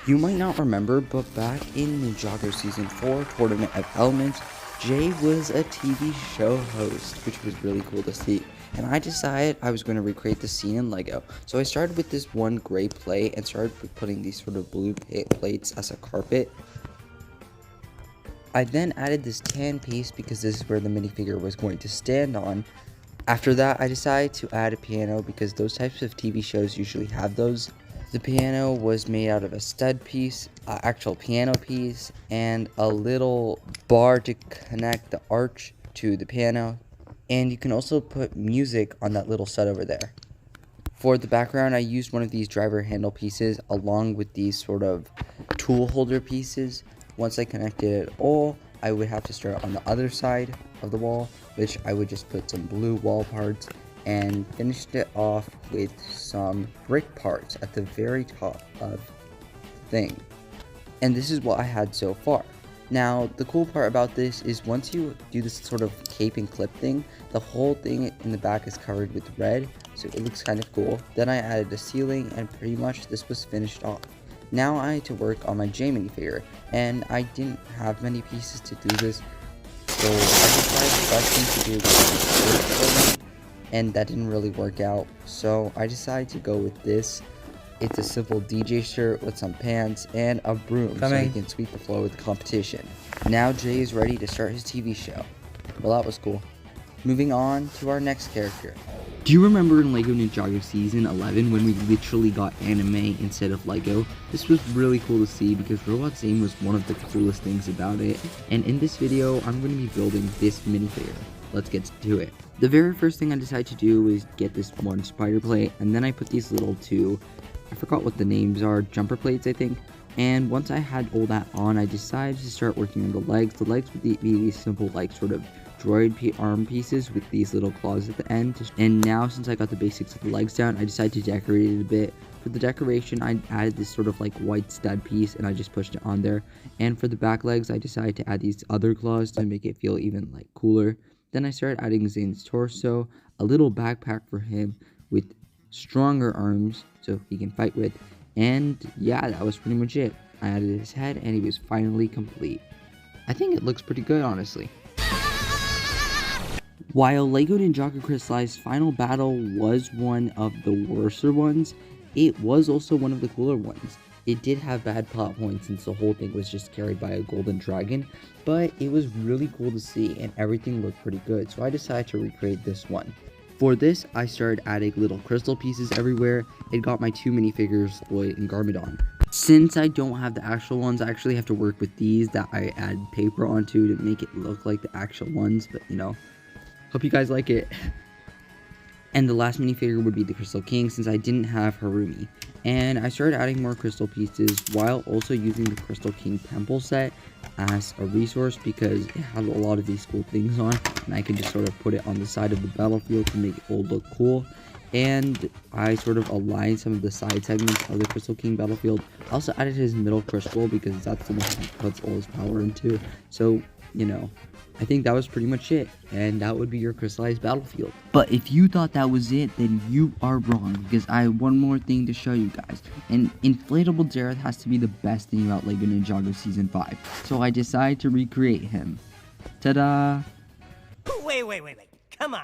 You might not remember, but back in Ninjago Season 4, Tournament of Elements, Jay was a TV show host, which was really cool to see. And I decided I was going to recreate the scene in Lego. So I started with this one gray plate and started putting these sort of blue plates as a carpet. I then added this tan piece because this is where the minifigure was going to stand on. After that, I decided to add a piano because those types of TV shows usually have those. The piano was made out of a stud piece, an actual piano piece, and a little bar to connect the arch to the piano. And you can also put music on that little stud over there. For the background, I used one of these driver handle pieces along with these sort of tool holder pieces. Once I connected it all, I would have to start on the other side of the wall, which I would just put some blue wall parts and finished it off with some brick parts at the very top of the thing. And this is what I had so far. Now, the cool part about this is once you do this sort of cape and clip thing, the whole thing in the back is covered with red, so it looks kind of cool. Then I added a ceiling, and pretty much this was finished off. Now I had to work on my J minifigure, and I didn't have many pieces to do this, so I decided the best thing to do was and that didn't really work out, so I decided to go with this. It's a simple DJ shirt with some pants and a broom so he can sweep the floor with the competition. Now Jay is ready to start his TV show. Well, that was cool. Moving on to our next character. Do you remember in LEGO Ninjago Season 11 when we literally got anime instead of LEGO? This was really cool to see because Robot Zayn was one of the coolest things about it. And in this video, I'm going to be building this minifigure. Let's get to it. The very first thing I decided to do was get this one spider plate, and then I put these little two, I forgot what the names are, jumper plates I think. And once I had all that on, I decided to start working on the legs. The legs would be these simple like sort of droid arm pieces with these little claws at the end. And now since I got the basics of the legs down, I decided to decorate it a bit. For the decoration, I added this sort of like white stud piece and I just pushed it on there. And for the back legs, I decided to add these other claws to make it feel even like cooler. Then I started adding Zayn's torso, a little backpack for him with stronger arms so he can fight with, and yeah, that was pretty much it. I added his head and he was finally complete. I think it looks pretty good, honestly. While LEGO Ninjago Crystallized Final Battle was one of the worser ones, it was also one of the cooler ones. It did have bad plot points since the whole thing was just carried by a golden dragon, but it was really cool to see and everything looked pretty good, so I decided to recreate this one. For this, I started adding little crystal pieces everywhere. It got my two minifigures, Lloyd and Garmadon. Since I don't have the actual ones, I actually have to work with these that I add paper onto to make it look like the actual ones, but you know, hope you guys like it. And the last minifigure would be the Crystal King since I didn't have Harumi. And I started adding more crystal pieces while also using the Crystal King temple set as a resource because it had a lot of these cool things on and I can just sort of put it on the side of the battlefield to make it all look cool. And I sort of aligned some of the side segments of the Crystal King battlefield. I also added his middle crystal because that's the one he puts all his power into. So, you know, I think that was pretty much it, and that would be your crystallized battlefield. But if you thought that was it, then you are wrong, because I have one more thing to show you guys. And inflatable Jareth has to be the best thing about LEGO Ninjago Season 5, so I decided to recreate him. Ta-da! Wait, come on.